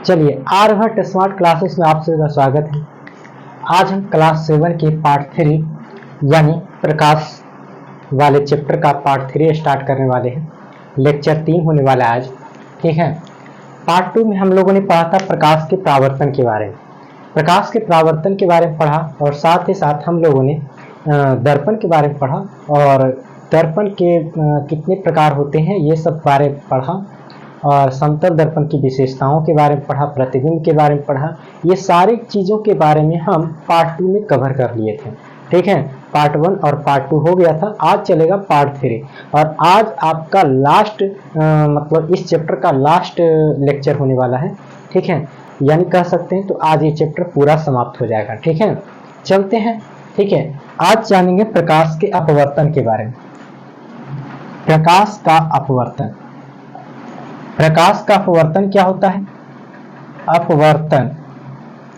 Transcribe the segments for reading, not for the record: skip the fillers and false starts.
चलिए, Aryabhata smart classes में आप सभी का स्वागत है। आज हम क्लास 7 के पार्ट 3 यानी प्रकाश वाले चैप्टर का पार्ट 3 स्टार्ट करने वाले हैं। लेक्चर 3 होने वाला है आज, ठीक है। पार्ट 2 में हम लोगों ने पढ़ा था प्रकाश के परावर्तन के बारे में। प्रकाश के परावर्तन के बारे में पढ़ा और साथ ही साथ हम लोगों ने दर्पण के बारे में पढ़ा और दर्पण के कितने प्रकार होते हैं ये सब बारे में पढ़ा और समतल दर्पण की विशेषताओं के बारे में पढ़ा, प्रतिबिंब के बारे में पढ़ा। ये सारी चीज़ों के बारे में हम पार्ट 2 में कवर कर लिए थे, ठीक है। पार्ट 1 और पार्ट 2 हो गया था, आज चलेगा पार्ट 3 और आज आपका लास्ट मतलब इस चैप्टर का लास्ट लेक्चर होने वाला है, ठीक है। यानी कह सकते हैं तो आज ये चैप्टर पूरा समाप्त हो जाएगा, ठीक है। चलते हैं, ठीक है। आज जानेंगे प्रकाश के अपवर्तन के बारे में। प्रकाश का अपवर्तन, प्रकाश का अपवर्तन क्या होता है? अपवर्तन,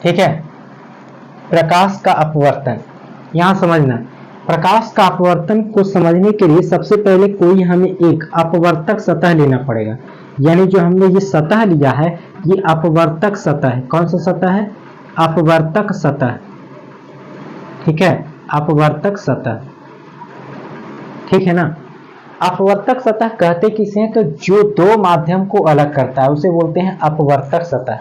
ठीक है। प्रकाश का अपवर्तन यहां समझना, प्रकाश का अपवर्तन को समझने के लिए सबसे पहले कोई हमें एक अपवर्तक सतह लेना पड़ेगा। यानी जो हमने ये सतह लिया है ये अपवर्तक सतह है। कौन सा सतह है? अपवर्तक सतह, ठीक है। अपवर्तक सतह, ठीक है ना। अपवर्तक सतह कहते किसे हैं? तो जो दो माध्यम को अलग करता है उसे बोलते हैं अपवर्तक सतह।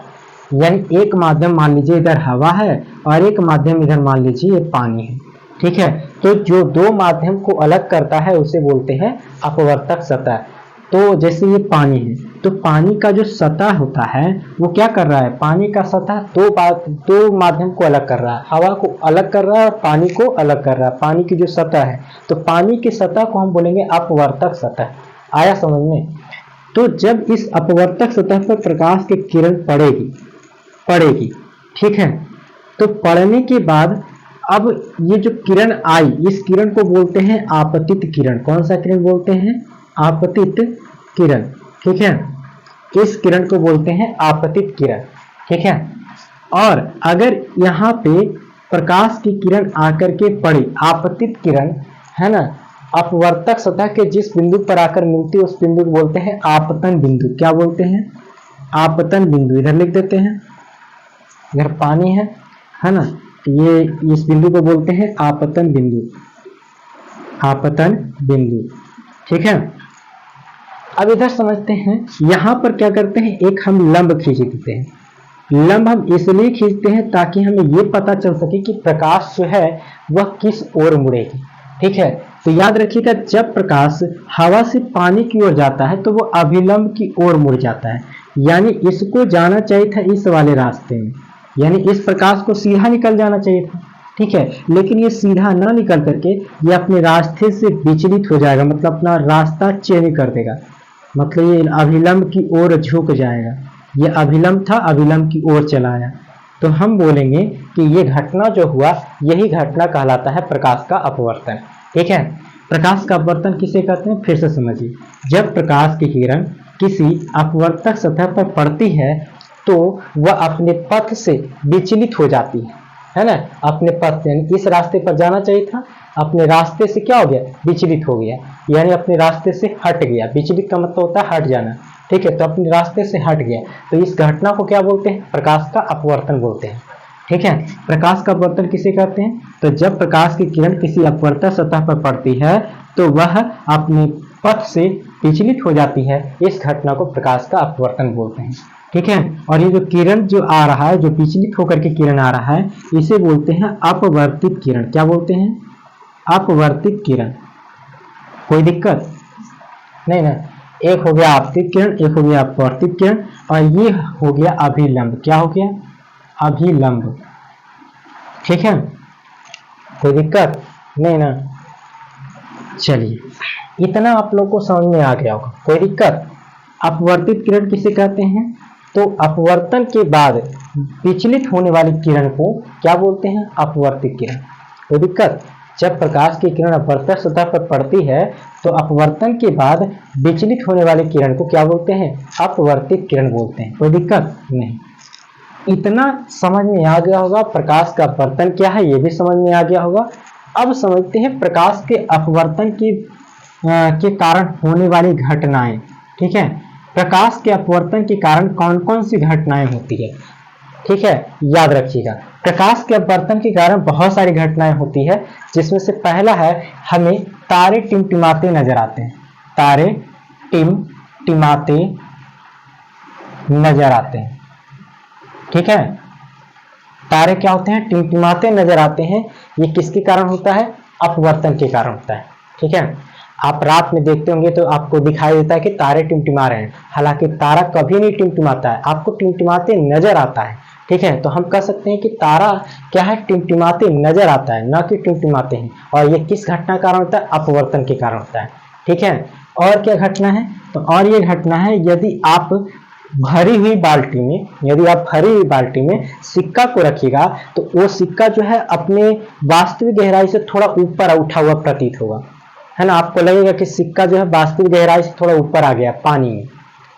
यानी एक माध्यम मान लीजिए इधर हवा है और एक माध्यम इधर मान लीजिए ये पानी है, ठीक है। तो जो दो माध्यम को अलग करता है उसे बोलते हैं अपवर्तक सतह। तो जैसे ये पानी है तो पानी का जो सतह होता है वो क्या कर रहा है? पानी का सतह दो माध्यम को अलग कर रहा है, हवा को अलग कर रहा है और पानी को अलग कर रहा है। पानी की जो सतह है तो पानी की सतह को हम बोलेंगे अपवर्तक सतह। आया समझ में? तो जब इस अपवर्तक सतह पर प्रकाश की किरण पड़ेगी, ठीक है। तो पड़ने के बाद अब ये जो किरण आई इस किरण को बोलते हैं आपतित किरण। कौन सा किरण बोलते हैं? आपतित किरण, ठीक है। इस किरण को बोलते हैं आपतित किरण, ठीक है। और अगर यहाँ पे प्रकाश की किरण आकर के पड़ी, आपतित किरण है ना, अपवर्तक सतह के जिस बिंदु पर आकर मिलती है उस बिंदु को बोलते हैं आपतन बिंदु। क्या बोलते हैं? आपतन बिंदु। इधर लिख देते हैं, इधर पानी है ना, ये इस बिंदु को बोलते हैं आपतन बिंदु, आपतन बिंदु, ठीक है। अब इधर समझते हैं, यहां पर क्या करते हैं, एक हम लंब खींच देते हैं। लंब हम इसलिए खींचते हैं ताकि हमें ये पता चल सके कि प्रकाश जो है वह किस ओर मुड़ेगी, ठीक है। तो याद रखिएगा, जब प्रकाश हवा से पानी की ओर जाता है तो वो अभिलंब की ओर मुड़ जाता है। यानी इसको जाना चाहिए था इस वाले रास्ते में, यानी इस प्रकाश को सीधा निकल जाना चाहिए था, ठीक है। लेकिन ये सीधा ना निकल करके ये अपने रास्ते से विचलित हो जाएगा, मतलब अपना रास्ता चेंज कर देगा, मतलब ये अभिलंब की ओर झुक जाएगा। ये अभिलंब था, अभिलंब की ओर चला आया। तो हम बोलेंगे कि ये घटना जो हुआ यही घटना कहलाता है प्रकाश का अपवर्तन, ठीक है। प्रकाश का अपवर्तन किसे कहते हैं? फिर से समझिए, जब प्रकाश की किरण किसी अपवर्तक सतह पर पड़ती है तो वह अपने पथ से विचलित हो जाती है ना। अपने पथ से, यानी इस रास्ते पर जाना चाहिए था, अपने रास्ते से क्या हो गया? विचलित हो गया, यानी अपने रास्ते से हट गया। विचलित का मतलब होता है हट जाना, ठीक है। तो अपने रास्ते से हट गया, तो इस घटना को क्या बोलते हैं? प्रकाश का अपवर्तन बोलते हैं, ठीक है। प्रकाश का अपवर्तन किसे कहते हैं? तो जब प्रकाश की किरण किसी अपवर्तक सतह पर पड़ती है तो वह अपने पथ से विचलित हो जाती है, इस घटना को प्रकाश का अपवर्तन बोलते हैं, ठीक है। और ये जो किरण जो आ रहा है, जो विचलित होकर के किरण आ रहा है, इसे बोलते हैं अपवर्तित किरण। क्या बोलते हैं? अपवर्तित किरण। कोई दिक्कत नहीं ना। एक हो गया आपतित किरण, एक हो गया अपवर्तित किरण और ये हो गया अभिलंब। क्या हो गया? अभिलंब, ठीक है। कोई दिक्कत नहीं ना। चलिए, इतना आप लोग को समझ में आ गया होगा, कोई दिक्कत? अपवर्तित किरण किसे कहते हैं? तो अपवर्तन के बाद विचलित होने वाली किरण को क्या बोलते हैं? अपवर्तित किरण। कोई दिक्कत? जब प्रकाश की किरण अपवर्तक सतह पर पड़ती है तो अपवर्तन के बाद विचलित होने वाली किरण को क्या बोलते हैं? अपवर्तित किरण बोलते हैं। कोई दिक्कत नहीं। इतना समझ में आ गया होगा। प्रकाश का अपवर्तन क्या है ये भी समझ में आ गया होगा। अब समझते हैं प्रकाश के अपवर्तन के कारण होने वाली घटनाएं, ठीक है। प्रकाश के अपवर्तन के कारण कौन कौन सी घटनाएं होती है, ठीक है, याद रखिएगा। प्रकाश के अपवर्तन के कारण बहुत सारी घटनाएं होती है, जिसमें से पहला है हमें तारे टिमटिमाते नजर आते हैं। तारे टिमटिमाते नजर आते हैं, ठीक है। तारे क्या होते हैं, टिमटिमाते नजर आते हैं। ये किसके कारण होता है, अपवर्तन के कारण होता है, ठीक है। आप रात में देखते होंगे तो आपको दिखाई देता है कि तारे टिमटिमा रहे हैं, हालांकि तारा कभी नहीं टिमटिमाता है, आपको टिमटिमाते नजर आता है, ठीक है। तो हम कह सकते हैं कि तारा क्या है, टिमटिमाते नजर आता है, ना कि टिमटिमाते हैं। और ये किस घटना कारण होता है, अपवर्तन के कारण होता है, ठीक है। और क्या घटना है, तो और ये घटना है यदि आप भरी हुई बाल्टी में, यदि आप भरी हुई बाल्टी में सिक्का को रखिएगा तो वो सिक्का जो है अपने वास्तविक गहराई से थोड़ा ऊपर उठा हुआ प्रतीत होगा, है ना। आपको लगेगा कि सिक्का जो है वास्तविक गहराई से थोड़ा ऊपर आ गया पानी में,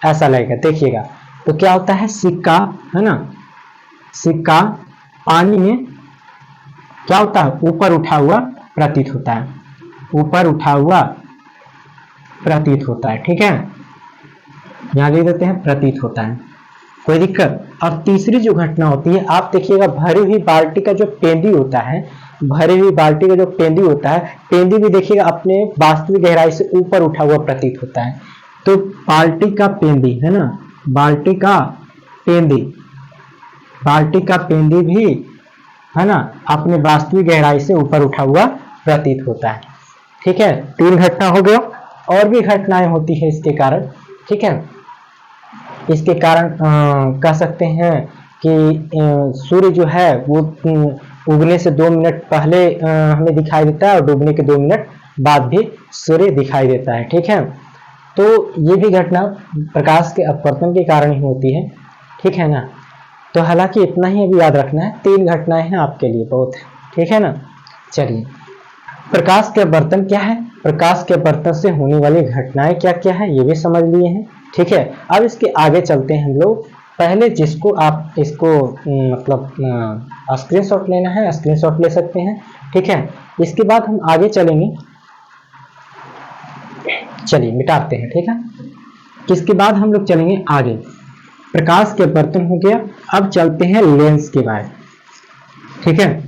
ऐसा लगेगा, देखिएगा। तो क्या होता है, सिक्का, है ना, सिक्का पानी में क्या होता है, ऊपर उठा हुआ प्रतीत होता है, ऊपर उठा हुआ प्रतीत होता है, ठीक है। यहां लिख देते हैं प्रतीत होता है, कोई दिक्कत। और तीसरी जो घटना होती है, आप देखिएगा भरी हुई बाल्टी का जो पेंदी होता है, भरी हुई बाल्टी का जो पेंदी होता है, पेंदी भी देखिएगा अपने वास्तविक गहराई से ऊपर उठा हुआ प्रतीत होता है। तो बाल्टी का पेंदी, है ना, बाल्टी का पेंदी, बाल्टी का पेंदी भी, है ना, अपने वास्तविक गहराई से ऊपर उठा हुआ प्रतीत होता है, ठीक है। 3 घटना हो गया, और भी घटनाएं होती है इसके कारण, ठीक है। इसके कारण कह सकते हैं कि सूर्य जो है वो उगने से 2 मिनट पहले हमें दिखाई देता है और डूबने के 2 मिनट बाद भी सूर्य दिखाई देता है, ठीक है। तो ये भी घटना प्रकाश के अपवर्तन के कारण ही होती है, ठीक है ना। तो हालांकि इतना ही अभी याद रखना है, 3 घटनाएं हैं आपके लिए, बहुत है, ठीक है ना। चलिए, प्रकाश के अपवर्तन क्या है, प्रकाश के अपवर्तन से होने वाली घटनाएं क्या क्या है, ये भी समझ लिए हैं, ठीक है। अब इसके आगे चलते हैं हम लोग। पहले जिसको आप इसको मतलब स्क्रीनशॉट लेना है, स्क्रीनशॉट ले सकते हैं, ठीक है। इसके बाद हम आगे चलेंगे, चलिए मिटाते हैं, ठीक है। इसके बाद हम लोग चलेंगे आगे, प्रकाश के अपवर्तन हो गया। अब चलते हैं लेंस के बारे, ठीक है।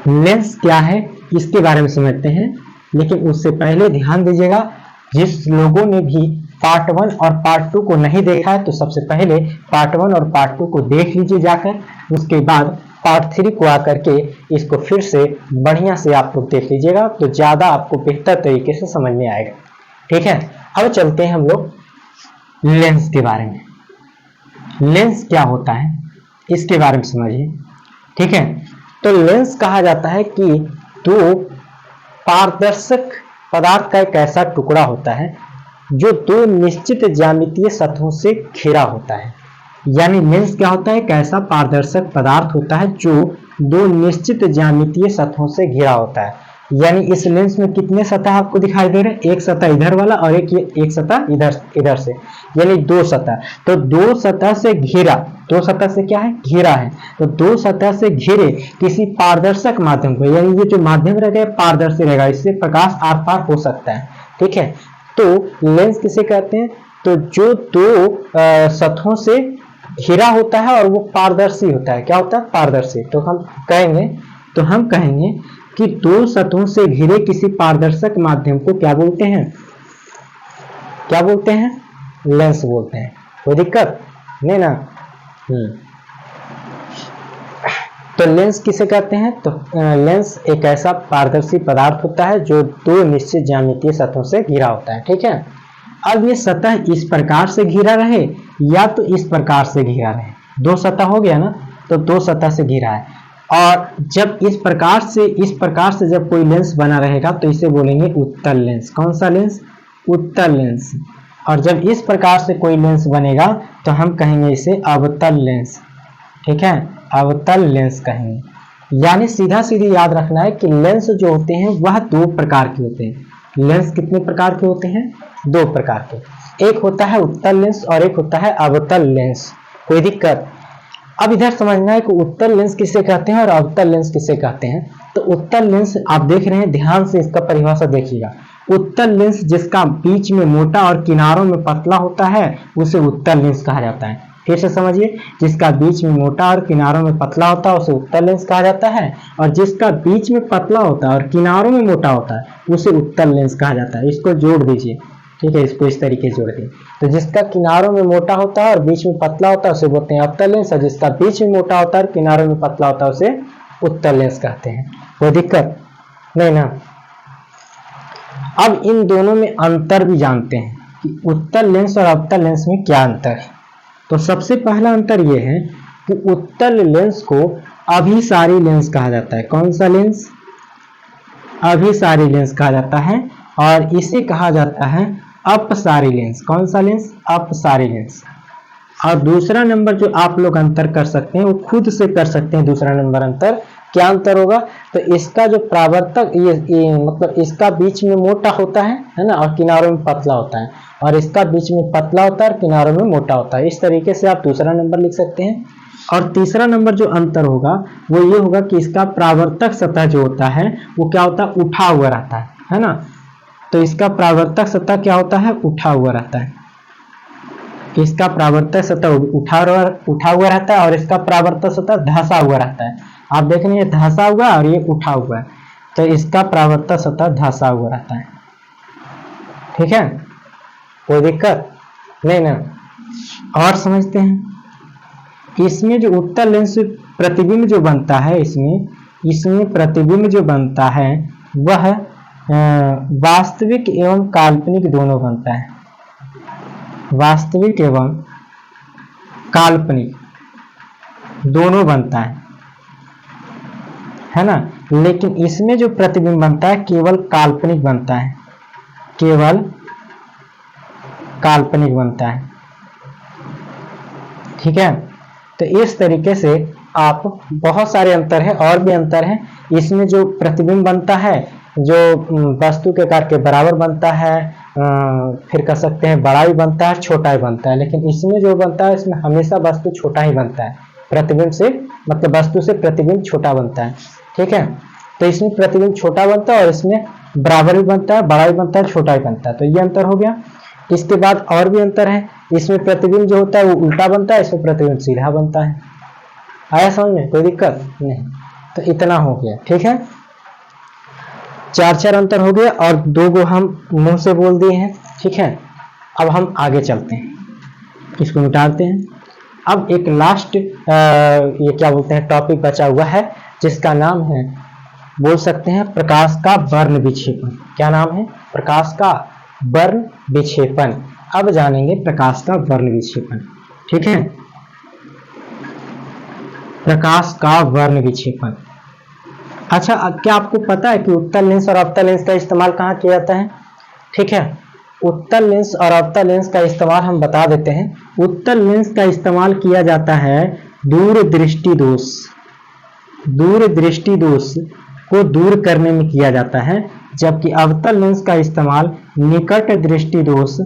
लेंस क्या है इसके बारे में समझते हैं, लेकिन उससे पहले ध्यान दीजिएगा, जिस लोगों ने भी पार्ट 1 और पार्ट 2 को नहीं देखा है तो सबसे पहले पार्ट 1 और पार्ट 2 को देख लीजिए जाकर, उसके बाद पार्ट 3 को आकर के इसको फिर से बढ़िया से आप लोग देख लीजिएगा, तो ज्यादा आपको बेहतर तरीके से समझ में आएगा, ठीक है। अब चलते हैं हम लोग लेंस के बारे में। लेंस क्या होता है इसके बारे में समझिए, ठीक है। तो लेंस कहा जाता है कि 2 पारदर्शक पदार्थ का एक ऐसा टुकड़ा होता है जो 2 निश्चित ज्यामितीय सतहों से घिरा होता है। यानी लेंस क्या होता है, एक ऐसा पारदर्शक पदार्थ होता है जो 2 निश्चित ज्यामितीय सतहों से घिरा होता है। यानी इस लेंस में कितने सतह आपको दिखाई दे रहे हैं, एक सतह इधर वाला और एक सतह इधर से, यानी 2 सतह। तो 2 सतह से घिरा, 2 सतह से क्या है, घिरा है। तो 2 सतह से घिरे किसी पारदर्शक माध्यम को, यानी ये जो माध्यम रहेगा पारदर्शी रहेगा, इससे प्रकाश आर पार हो सकता है, ठीक है। तो लेंस किसे कहते हैं, तो जो 2 सतहों से घिरा होता है और वो पारदर्शी होता है, क्या होता है, पारदर्शी। तो हम कहेंगे कि 2 सतहों से घिरे किसी पारदर्शक माध्यम को क्या बोलते हैं, क्या बोलते हैं, लेंस बोलते हैं। कोई दिक्कत नहीं ना। तो लेंस किसे कहते हैं, तो लेंस एक ऐसा पारदर्शी पदार्थ होता है जो 2 निश्चित ज्यामितीय सतहों से घिरा होता है, ठीक है। अब ये सतह इस प्रकार से घिरा रहे या तो इस प्रकार से घिरा रहे, 2 सतह हो गया ना, तो 2 सतह से घिरा है। और जब इस प्रकार से जब कोई लेंस बना रहेगा तो इसे बोलेंगे उत्तल लेंस। कौन सा लेंस, उत्तल लेंस। और जब इस प्रकार से कोई लेंस बनेगा तो हम कहेंगे इसे अवतल लेंस, ठीक है, अवतल लेंस कहेंगे। यानी सीधा सीधी याद रखना है कि लेंस जो होते हैं वह 2 प्रकार के होते हैं। लेंस कितने प्रकार के होते हैं, 2 प्रकार के, एक होता है उत्तल लेंस और एक होता है अवतल लेंस। कोई दिक्कत। अब इधर समझना है कि उत्तल लेंस किसे कहते हैं और अवतल लेंस किसे कहते हैं। तो उत्तल लेंस आप देख रहे हैं, ध्यान से इसका परिभाषा देखिएगा। उत्तल लेंस जिसका बीच में मोटा और किनारों में पतला होता है उसे उत्तल लेंस कहा जाता है। फिर से समझिए, जिसका बीच में मोटा और किनारों में पतला होता है उसे उत्तल लेंस कहा जाता है, और जिसका बीच में पतला होता है और किनारों में मोटा होता है उसे उत्तल लेंस कहा जाता है। इसको जोड़ दीजिए, ठीक है, इसको इस तरीके से जोड़ दिए। तो जिसका किनारों में मोटा होता है और बीच में पतला होता है उसे बोलते हैं अवतल लेंस, और जिसका बीच में मोटा होता है और किनारों में पतला होता है उसे उत्तल लेंस कहते हैं। कोई दिक्कत नहीं ना। अब इन दोनों में अंतर भी जानते हैं कि उत्तल लेंस और अवतल लेंस में क्या अंतर है। तो सबसे पहला अंतर यह है कि उत्तल लेंस को अभिसारी लेंस कहा जाता है। कौन सा लेंस? अभिसारी लेंस कहा जाता है, और इसे कहा जाता है अपसारी लेंस। कौन सा लेंस? अपसारी लेंस। और दूसरा नंबर जो आप लोग अंतर कर सकते हैं वो खुद से कर सकते हैं। दूसरा नंबर अंतर क्या अंतर होगा? तो इसका जो परावर्तक ये मतलब इसका बीच में मोटा होता है ना, और किनारों में पतला होता है, और इसका बीच में पतला होता है और किनारों में मोटा होता है। इस तरीके से आप दूसरा नंबर लिख सकते हैं। और तीसरा नंबर जो अंतर होगा वो ये होगा कि इसका परावर्तक सतह जो होता है वो क्या होता है? उठा हुआ रहता है ना। तो इसका परावर्तक सतह क्या होता है? उठा हुआ रहता है। इसका परावर्तक सतह उठा हुआ रहता है, और इसका परावर्तक सतह धंसा हुआ रहता है। आप देख रहे हैं धंसा हुआ और ये उठा हुआ है, तो इसका परावर्तक सतह धंसा हुआ रहता है। ठीक है, कोई दिक्कत नहीं ना। और समझते हैं, इसमें जो उत्तल लेंस प्रतिबिंब जो बनता है, इसमें प्रतिबिंब जो बनता है वह वास्तविक एवं काल्पनिक दोनों बनता है। वास्तविक एवं काल्पनिक दोनों बनता है ना। लेकिन इसमें जो प्रतिबिंब बनता है केवल काल्पनिक बनता है, केवल काल्पनिक बनता है। ठीक है, तो इस तरीके से आप बहुत सारे अंतर है, और भी अंतर है। इसमें जो प्रतिबिंब बनता है जो वस्तु के आकार के बराबर बनता है, फिर कह सकते हैं बड़ा भी बनता है छोटा भी बनता है। लेकिन इसमें जो बनता है इसमें हमेशा वस्तु छोटा ही बनता है, प्रतिबिंब से मतलब वस्तु से प्रतिबिंब छोटा बनता है। ठीक है, तो इसमें प्रतिबिंब छोटा बनता है और इसमें बराबर भी बनता है, बड़ा भी बनता है, छोटा भी बनता है। तो ये अंतर हो गया। इसके बाद और भी अंतर है, इसमें प्रतिबिंब जो होता है वो उल्टा बनता है, इसमें प्रतिबिंब सीधा बनता है। आया समझ में? कोई दिक्कत नहीं। तो इतना हो गया। ठीक है, चार अंतर हो गए और 2 गो हम मुंह से बोल दिए हैं। ठीक है, अब हम आगे चलते हैं, इसको मिटाते हैं। अब एक लास्ट ये क्या बोलते हैं टॉपिक बचा हुआ है, जिसका नाम है, बोल सकते हैं, प्रकाश का वर्ण विक्षेपण। क्या नाम है? प्रकाश का वर्ण विक्षेपण। अब जानेंगे प्रकाश का वर्ण विक्षेपण। ठीक है, प्रकाश का वर्ण विक्षेपण। अच्छा, क्या आपको पता है कि उत्तल लेंस और अवतल लेंस का इस्तेमाल कहाँ किया जाता है? ठीक है, उत्तल लेंस और अवतल लेंस का इस्तेमाल हम बता देते हैं। उत्तल लेंस का इस्तेमाल किया जाता है दूरदृष्टि दोष को दूर करने में किया जाता है, जबकि अवतल लेंस का इस्तेमाल निकट दृष्टि दोष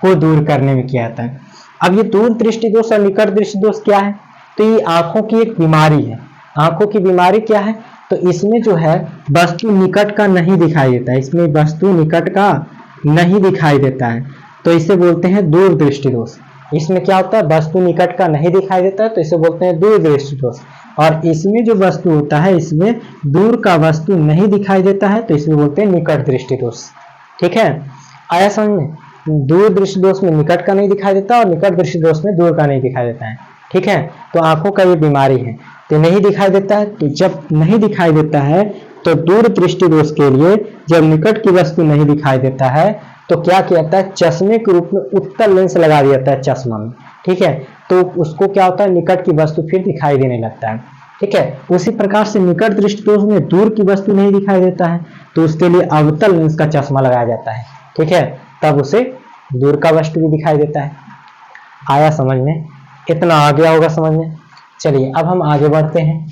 को दूर करने में किया जाता है। अब ये दूर दृष्टि दोष और निकट दृष्टि दोष क्या है? तो ये आंखों की एक बीमारी है। आंखों की बीमारी क्या है? तो इसमें जो है वस्तु निकट का नहीं दिखाई देता है, इसमें वस्तु निकट का नहीं दिखाई देता है, तो इसे बोलते हैं दूर दृष्टि दोष। इसमें क्या होता है? वस्तु निकट का नहीं दिखाई देता है, तो इसे बोलते हैं दूर दृष्टि दोष। और इसमें जो वस्तु होता है इसमें दूर का वस्तु नहीं दिखाई देता है, तो इसमें बोलते हैं निकट दृष्टि दोष। ठीक है, आया समझ में? दूर दृष्टि दोष में निकट का नहीं दिखाई देता और निकट दृष्टि दोष में दूर का नहीं दिखाई देता है। ठीक है, तो आंखों का ये बीमारी है, तो नहीं दिखाई देता है। तो जब नहीं दिखाई देता है तो दूर दृष्टि दोष के लिए जब निकट की वस्तु नहीं दिखाई देता है तो क्या किया जाता है? चश्मे के रूप में उत्तल लेंस लगा दिया जाता है चश्मा में। ठीक है, तो उसको क्या होता है? निकट की वस्तु फिर दिखाई देने लगता है। ठीक है, उसी प्रकार से निकट दृष्टि दोष में दूर की वस्तु नहीं दिखाई देता है, तो उसके लिए अवतल लेंस का चश्मा लगाया जाता है। ठीक है, तब उसे दूर का वस्तु भी दिखाई देता है। आया समझ में? इतना आ गया होगा समझ में। चलिए अब हम आगे बढ़ते हैं।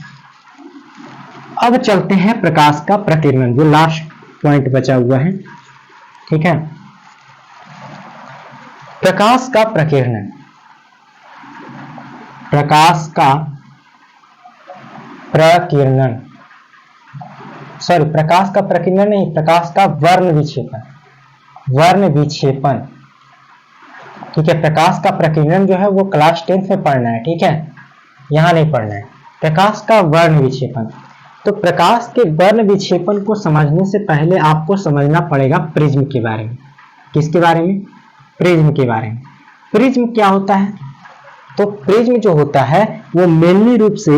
अब चलते हैं प्रकाश का प्रकीर्णन, जो लास्ट पॉइंट बचा हुआ है। ठीक है, प्रकाश का प्रकीर्णन। प्रकाश का प्रकीर्णन सॉरी प्रकाश का प्रकीर्णन नहीं, प्रकाश का वर्ण विक्षेपन, वर्ण विक्षेपन। ठीक है, प्रकाश का प्रकीर्णन जो है वो क्लास 10th में पढ़ना है, ठीक है, यहाँ नहीं पढ़ना है। प्रकाश का वर्ण विक्षेपन, तो प्रकाश के वर्ण विक्षेपन को समझने से पहले आपको समझना पड़ेगा प्रिज्म के बारे में। किसके बारे में? प्रिज्म के बारे में। प्रिज्म क्या होता है? तो प्रिज्म जो होता है वो मेनली रूप से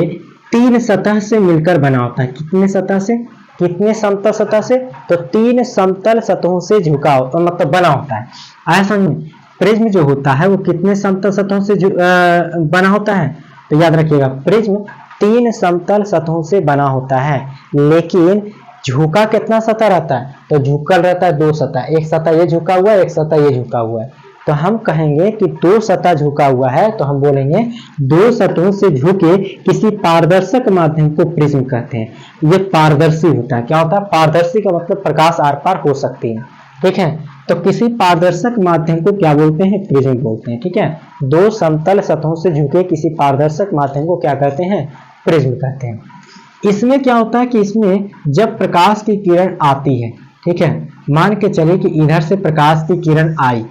3 सतह से मिलकर बना होता है। कितने सतह से? कितने समतल सतह से? तो 3 समतल सतहों से झुका तो मतलब बना होता है। आया समझ में? प्रिज्म जो होता है वो कितने समतल सतहों से बना होता है? तो याद रखिएगा प्रिज्म 3 समतल सतहों से बना होता है, लेकिन झुका कितना सतह रहता है? तो झुकल रहता है 2 सतह, एक सतह ये झुका हुआ है, एक सतह ये झुका हुआ है। तो हम कहेंगे कि 2 सतह झुका हुआ है, तो हम बोलेंगे 2 सतहों से झुके किसी पारदर्शक माध्यम को प्रिज्म कहते हैं। ये पारदर्शी होता है। क्या होता है? पारदर्शी का मतलब प्रकाश आर पार हो सकती है, ठीक है। तो किसी पारदर्शक माध्यम को क्या बोलते हैं? प्रिज्म बोलते हैं, ठीक है। 2 समतल सतहों से झुके किसी पारदर्शक माध्यम को क्या कहते हैं? प्रिज्म कहते हैं। इसमें क्या होता है कि इसमें जब प्रकाश की किरण आती है, ठीक है, मान के चले कि इधर से प्रकाश की किरण आई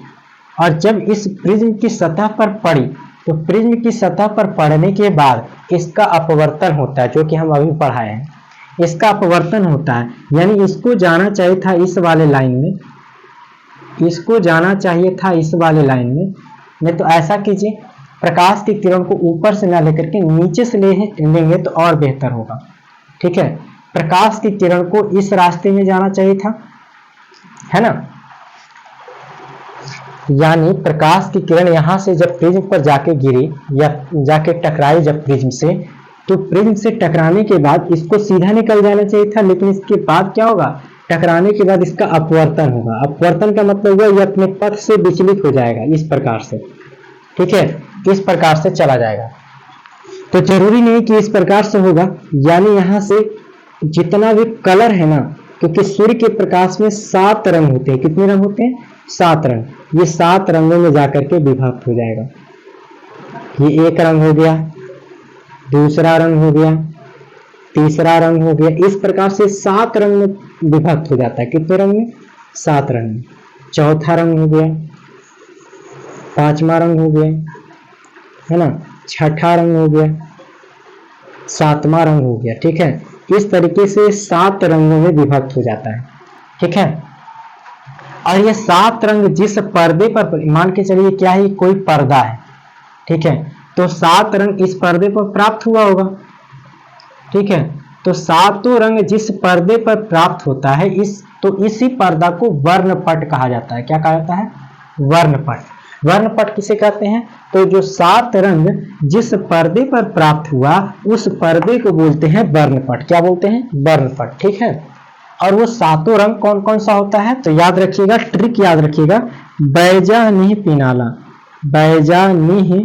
और जब इस प्रिज्म की सतह पर पड़ी, तो प्रिज्म की सतह पर पड़ने के बाद इसका अपवर्तन होता है, जो कि हम अभी पढ़ाए हैं। इसका अपवर्तन होता है, यानी इसको जाना चाहिए था इस वाले लाइन में, इसको जाना चाहिए था इस वाले लाइन में। नहीं तो ऐसा कीजिए, प्रकाश की किरण को ऊपर से ना लेकर के नीचे से लेंगे तो और बेहतर होगा, ठीक है। प्रकाश की किरण को इस रास्ते में जाना चाहिए था, है ना। यानी प्रकाश की किरण यहां से जब प्रिज्म पर जाके गिरी या जाके टकराई जब प्रिज्म से, तो प्रिज्म से टकराने के बाद इसको सीधा निकल जाना चाहिए था, लेकिन इसके बाद क्या होगा? टकराने के बाद इसका अपवर्तन होगा। अपवर्तन का मतलब हुआ ये अपने पथ से विचलित हो जाएगा इस प्रकार से, ठीक है, इस प्रकार से चला जाएगा। तो जरूरी नहीं कि इस प्रकार से होगा, यानी यहां से जितना भी कलर है ना, क्योंकि सूर्य के प्रकाश में 7 रंग होते हैं। कितने रंग होते हैं? 7 रंग। ये 7 रंगों में जाकर के विभक्त हो जाएगा। ये एक रंग हो गया, दूसरा रंग हो गया, तीसरा रंग हो गया, इस प्रकार से 7 रंग में विभक्त हो जाता है। कितने रंग में? 7 रंग में। चौथा रंग हो गया, 5वां रंग हो गया, है ना, 6ठा रंग हो गया, 7वां रंग हो गया, ठीक है। इस तरीके से 7 रंगों में विभक्त हो जाता है, ठीक है। और ये 7 रंग जिस पर्दे पर, मान के चलिए क्या है, कोई पर्दा है, ठीक है, तो 7 रंग इस पर्दे पर प्राप्त हुआ होगा, ठीक है। तो 7 रंग जिस पर्दे पर प्राप्त होता है, इसी पर्दा को वर्णपट कहा जाता है। क्या कहा जाता है? वर्णपट। वर्णपट किसे कहते हैं? तो जो 7 रंग जिस पर्दे पर प्राप्त हुआ, उस पर्दे को बोलते हैं वर्णपट। क्या बोलते हैं? वर्णपट, ठीक है। और वो 7 रंग कौन कौन सा होता है? तो याद रखिएगा, ट्रिक याद रखिएगा, बैजानीह पिनाला, बैजानीह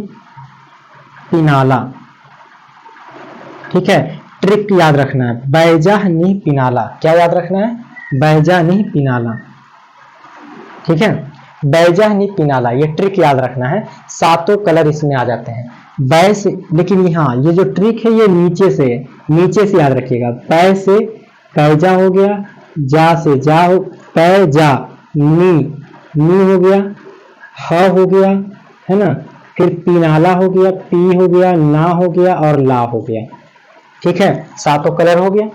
पिनाला, ठीक है। ट्रिक याद रखना है, बैजानीह पिनाला। क्या याद रखना है? बैजानीह पिनाला, ठीक है। बैजानीह पिनाला, ये ट्रिक याद रखना है। 7 कलर इसमें आ जाते हैं बै से, लेकिन यहाँ ये जो ट्रिक है ये नीचे से याद रखिएगा। बै से पैजा हो गया, जा से जा हो, पैजा, नी हो गया, ह हो गया, है ना, फिर पिनाला हो गया, पी हो गया, ना हो गया और ला हो गया, ठीक है। 7 कलर हो गया।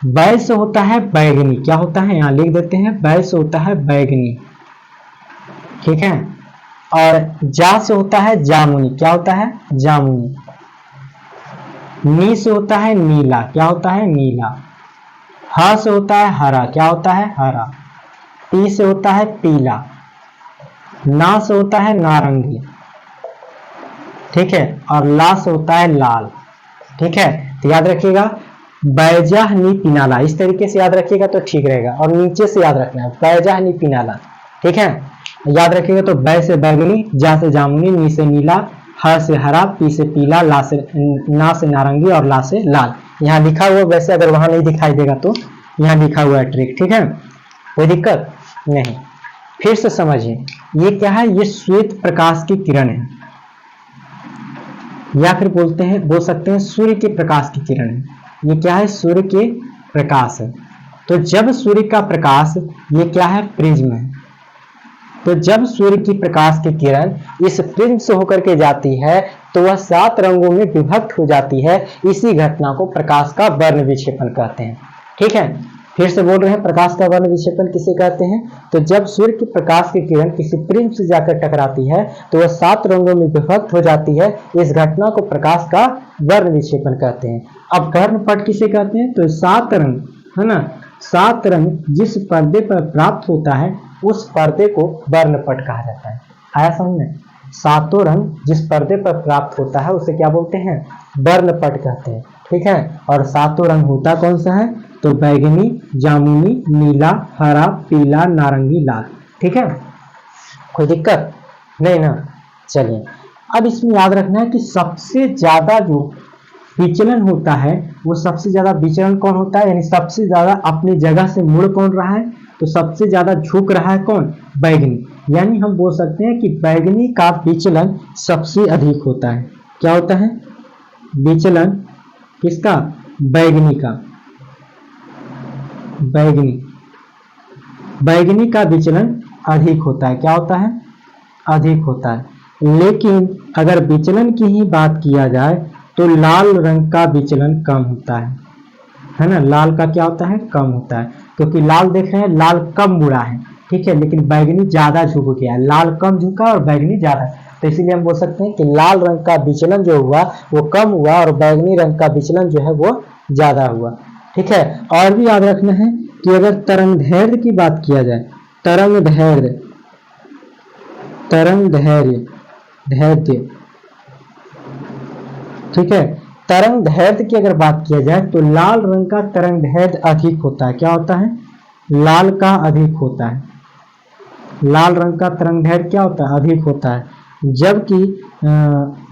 बै से होता है बैगनी। क्या होता है? यहाँ लिख देते हैं, बै से होता है बैगनी, ठीक है। और जा से होता है जामुनी। क्या होता है? जामुनी। नी से होता है नीला। क्या होता है? नीला। ह से होता है हरा। क्या होता है? हरा। पी से होता है पीला। ना से होता है नारंगी, ठीक है। और ला से होता है लाल, ठीक है। तो याद रखिएगा, बैजानी पिनाला, इस तरीके से याद रखिएगा तो ठीक रहेगा। और नीचे से याद रखना है, बैजानी पिनाला, ठीक है। याद रखिएगा तो बै से बैगनी, जा से जामुनी, नी से नीला, ह से हरा, पी से पीला, ला से ना से नारंगी और ला से लाल। यहाँ लिखा हुआ, वैसे अगर वहां नहीं दिखाई देगा तो यहाँ लिखा हुआ है ट्रिक, ठीक है, कोई दिक्कत नहीं। फिर से समझिए, ये क्या है? ये श्वेत प्रकाश की किरण है, या फिर बोल सकते हैं सूर्य के प्रकाश की किरण है। ये क्या है? सूर्य के प्रकाश है। तो जब सूर्य का प्रकाश, ये क्या है, प्रिज्म है, तो जब सूर्य की प्रकाश की किरण इस प्रिज्म से होकर के जाती है तो वह 7 रंगों में विभक्त हो जाती है। इसी घटना को प्रकाश का वर्ण विक्षेपण कहते हैं। ठीक है, फिर से बोल रहे हैं, प्रकाश का वर्ण विक्षेपण किसे कहते हैं? तो जब सूर्य की प्रकाश की किरण किसी प्रिज्म से जाकर टकराती है तो वह 7 रंगों में विभक्त हो जाती है। इस घटना को प्रकाश का वर्ण विक्षेपण कहते हैं। अब वर्णपट किसे कहते हैं? तो 7 रंग, है ना, 7 रंग जिस पर्दे पर प्राप्त होता है उस पर्दे को वर्णपट कहा जाता है। आया समझ में? 7 रंग जिस पर्दे पर प्राप्त होता है उसे क्या बोलते हैं? वर्णपट कहते हैं। ठीक है, और 7 रंग होता कौन सा है? तो बैगनी, जामुनी, नीला, हरा, पीला, नारंगी, लाल। ठीक है, कोई दिक्कत नहीं ना? चलिए, अब इसमें याद रखना है कि सबसे ज्यादा जो विचलन होता है वो सबसे ज्यादा विचलन कौन होता है, यानी सबसे ज्यादा अपनी जगह से मुड़ कौन रहा है? तो सबसे ज्यादा झुक रहा है कौन? बैगनी। यानी हम बोल सकते हैं कि बैगनी का विचलन सबसे अधिक होता है। क्या होता है? विचलन किसका? बैगनी का। बैगनी का विचलन अधिक होता है। क्या होता है? अधिक होता है। लेकिन अगर विचलन की ही बात किया जाए तो लाल रंग का विचलन कम होता है ना? लाल का क्या होता है? कम होता है, क्योंकि लाल देख रहे हैं, लाल कम मुड़ा है। ठीक है, लेकिन बैगनी ज्यादा झुक गया। लाल कम झुका और बैगनी ज्यादा, तो इसीलिए हम बोल सकते हैं कि लाल रंग का विचलन जो हुआ वो कम हुआ और बैगनी रंग का विचलन जो है वो ज्यादा हुआ। ठीक है, और भी याद रखना है कि अगर तरंगदैर्घ्य की बात किया जाए, तरंगदैर्घ्य, ठीक है, तरंगदैर्घ्य की अगर बात किया जाए तो लाल रंग का तरंगदैर्घ्य अधिक होता है। क्या होता है? लाल का अधिक होता है। लाल रंग का तरंगदैर्घ्य क्या होता है? अधिक होता है, जबकि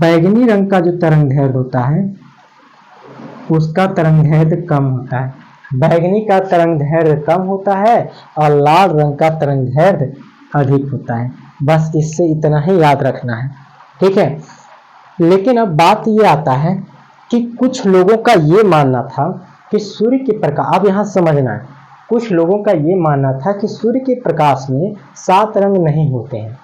बैगनी रंग का जो तरंगदैर्घ्य होता है उसका तरंगदैर्घ्य कम होता है। बैगनी का तरंगदैर्घ्य कम होता है और लाल रंग का तरंगदैर्घ्य अधिक होता है। बस इससे इतना ही याद रखना है। ठीक है, लेकिन अब बात ये आता है कि कुछ लोगों का ये मानना था कि सूर्य के प्रकाश, अब यहाँ समझना है, कुछ लोगों का ये मानना था कि सूर्य के प्रकाश में 7 रंग नहीं होते हैं।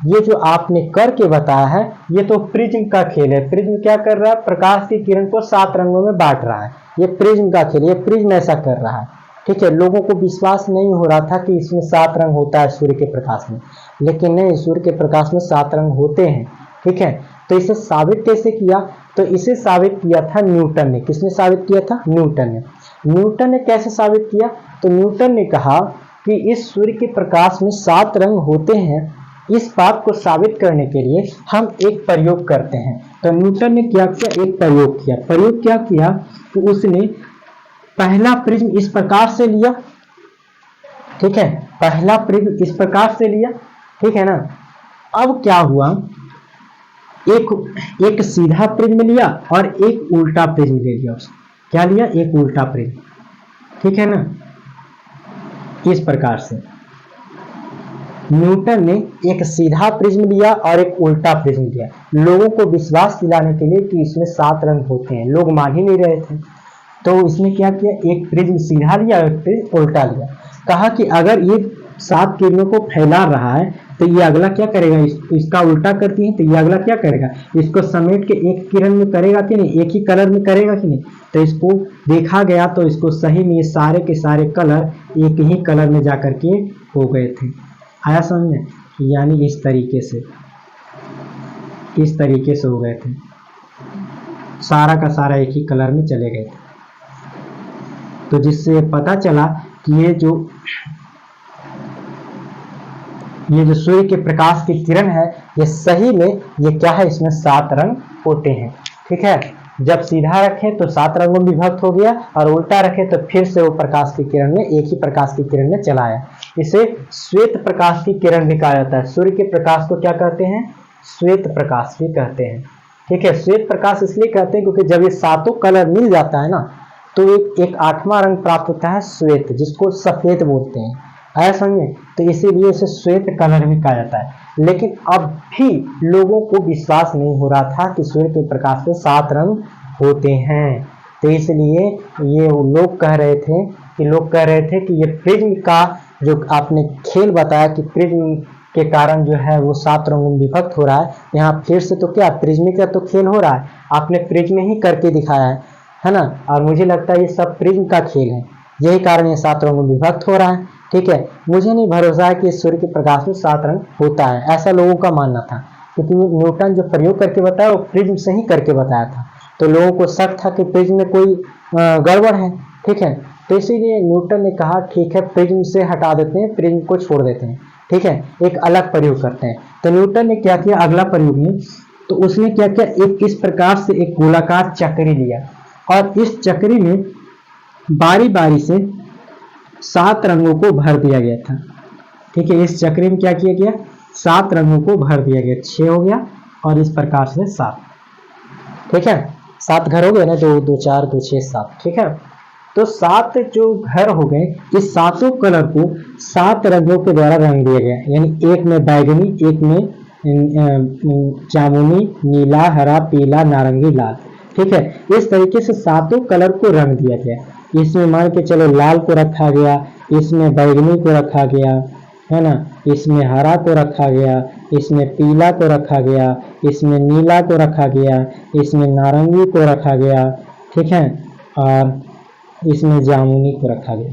ये जो आपने करके बताया है ये तो प्रिज्म का खेल है। प्रिज्म क्या कर रहा है? प्रकाश की किरण को 7 रंगों में बांट रहा है। ये प्रिज्म का खेल, ये प्रिज्म ऐसा कर रहा है। ठीक है, लोगों को विश्वास नहीं हो रहा था कि इसमें 7 रंग होता है सूर्य के प्रकाश में, लेकिन नहीं, सूर्य के प्रकाश में 7 रंग होते हैं। ठीक है, तो इसे साबित कैसे किया? तो इसे साबित किया था न्यूटन ने। किसने साबित किया था? न्यूटन ने। न्यूटन ने कैसे साबित किया? तो न्यूटन ने कहा कि इस सूर्य के प्रकाश में 7 रंग होते हैं। इस बात को साबित करने के लिए हम एक प्रयोग करते हैं। तो न्यूटन ने क्या किया? एक प्रयोग किया। प्रयोग क्या किया? तो उसने पहला प्रिज्म इस प्रकार से लिया। ठीक है, पहला प्रिज्म इस प्रकार से लिया। ठीक है ना? अब क्या हुआ, एक सीधा प्रिज्म लिया और एक उल्टा प्रिज्म ले लिया। उसने क्या लिया? एक उल्टा प्रिज्म। ठीक है ना? इस प्रकार से न्यूटन ने एक सीधा प्रिज्म लिया और एक उल्टा प्रिज्म लिया, लोगों को विश्वास दिलाने के लिए कि इसमें 7 रंग होते हैं। लोग मान ही नहीं रहे थे, तो इसने क्या किया? एक प्रिज्म सीधा लिया और एक प्रिज्म उल्टा लिया। कहा कि अगर ये 7 किरणों को फैला रहा है तो ये अगला क्या करेगा? इसका उल्टा करती है तो ये अगला क्या करेगा? इसको समेट के एक किरण में करेगा कि नहीं, एक ही कलर में करेगा कि नहीं। तो इसको देखा गया तो इसको सही में ये सारे के सारे कलर एक ही कलर में जाकर के हो गए थे। आया समझ में? यानी इस तरीके से हो गए थे, सारा का सारा एक ही कलर में चले गए थे। तो जिससे पता चला कि ये जो सूर्य के प्रकाश की किरण है ये सही में ये क्या है? इसमें 7 रंग होते हैं। ठीक है, जब सीधा रखे तो 7 रंगों में विभक्त हो गया और उल्टा रखे तो फिर से वो प्रकाश की किरण में एक ही प्रकाश की किरण में चला आया। इसे श्वेत प्रकाश की किरण भी कहा जाता है। सूर्य के प्रकाश को क्या कहते हैं? श्वेत प्रकाश भी कहते हैं। ठीक है, श्वेत प्रकाश इसलिए कहते हैं क्योंकि जब ये 7 कलर मिल जाता है ना तो एक 8वां रंग प्राप्त होता है श्वेत, जिसको सफेद बोलते हैं। आया समझे? तो इसीलिए इसे श्वेत कलर भी कहा जाता है। लेकिन अब भी लोगों को विश्वास नहीं हो रहा था कि सूर्य के प्रकाश में 7 रंग होते हैं। तो इसलिए ये लोग कह रहे थे कि ये प्रिज्म का जो आपने खेल बताया कि प्रिज्म के कारण जो है वो 7 रंगों में विभक्त हो रहा है, यहाँ फिर से तो क्या प्रिज्म का तो खेल हो रहा है, आपने प्रिज्म ही करके दिखाया है ना। और मुझे लगता है ये सब प्रिज्म का खेल है, यही कारण ये 7 रंगों में विभक्त हो रहा है। ठीक है, मुझे नहीं भरोसा है कि सूर्य के प्रकाश में 7 रंग होता है, ऐसा लोगों का मानना था, क्योंकि न्यूटन जो प्रयोग करके बताया वो प्रिज्म से ही करके बताया था, तो लोगों को शक था कि प्रिज्म में कोई गड़बड़ है। ठीक है, तो इसीलिए न्यूटन ने कहा ठीक है प्रिज्म से हटा देते हैं, प्रिज्म को छोड़ देते हैं। ठीक है, एक अलग प्रयोग करते हैं। तो न्यूटन ने क्या किया अगला प्रयोग में, तो उसने क्या किया, एक इस प्रकार से एक गोलाकार चक्री लिया और इस चक्री में बारी बारी से 7 रंगों को भर दिया गया था। ठीक है, इस चक्री में क्या किया गया, 7 रंगों को भर दिया गया, 6 हो गया और इस प्रकार से 7। ठीक है, 7 घर हो गए ना, 2 2 4 2 6 7। ठीक है, तो 7 जो घर हो गए, इस 7 कलर को 7 रंगों के द्वारा रंग दिया गया, यानी एक में बैगनी, एक में जामुनी, नीला, हरा, पीला, नारंगी, लाल। ठीक है, इस तरीके से 7 कलर को रंग दिया गया। इसमें मान के चलो लाल को रखा गया, इसमें बैगनी को रखा गया, है ना, इसमें हरा को रखा गया, इसमें पीला को रखा गया, इसमें नीला को रखा गया, इसमें नारंगी को रखा गया। ठीक है, और इसमें जामुनी को रखा गया।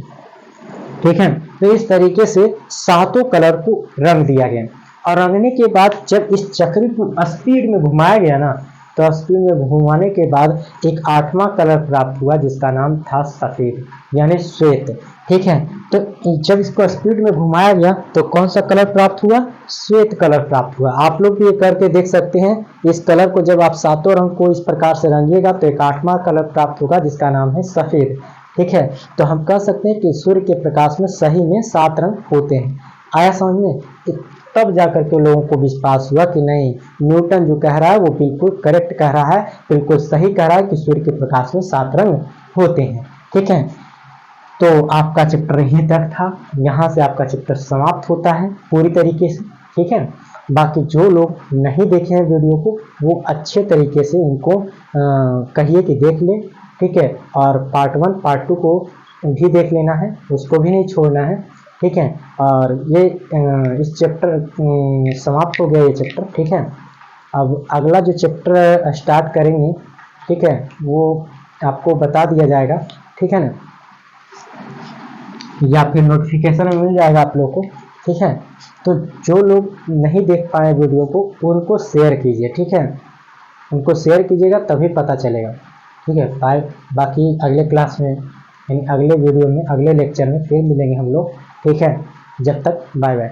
ठीक है, तो इस तरीके से 7 कलर को रंग दिया गया और रंगने के बाद जब इस चक्री को स्पीड में घुमाया गया ना, तो स्पीड में घुमाने के बाद एक 8वां कलर प्राप्त हुआ जिसका नाम था सफेद यानी श्वेत। ठीक है, तो जब इसको स्पीड में घुमाया गया तो कौन सा कलर प्राप्त हुआ, श्वेत कलर प्राप्त हुआ। आप लोग भी ये करके देख सकते हैं, इस कलर को जब आप 7 रंग को इस प्रकार से रंगिएगा तो एक 8वां कलर प्राप्त होगा जिसका नाम है सफेद। ठीक है, तो हम कह सकते हैं कि सूर्य के प्रकाश में सही में 7 रंग होते हैं। आया समझ में, तब जाकर के लोगों को विश्वास हुआ कि नहीं, न्यूटन जो कह रहा है वो बिल्कुल करेक्ट कह रहा है, बिल्कुल सही कह रहा है कि सूर्य के प्रकाश में 7 रंग होते हैं। ठीक है, तो आपका चैप्टर यहीं तक था, यहाँ से आपका चैप्टर समाप्त होता है पूरी तरीके से। ठीक है, बाकी जो लोग नहीं देखे हैं वीडियो को वो अच्छे तरीके से उनको कहिए कि देख ले। ठीक है, और पार्ट 1 पार्ट 2 को भी देख लेना है, उसको भी नहीं छोड़ना है। ठीक है, और ये इस चैप्टर समाप्त हो गया ये चैप्टर। ठीक है, अब अगला जो चैप्टर स्टार्ट करेंगे, ठीक है, वो आपको बता दिया जाएगा। ठीक है ना, या फिर नोटिफिकेशन में मिल जाएगा आप लोग को। ठीक है, तो जो लोग नहीं देख पाए वीडियो को उनको शेयर कीजिए। ठीक है, उनको शेयर कीजिएगा तभी पता चलेगा। ठीक है, बाय। बाकी अगले क्लास में यानी अगले वीडियो में अगले लेक्चर में फिर मिलेंगे हम लोग। ठीक है, जब तक बाय बाय।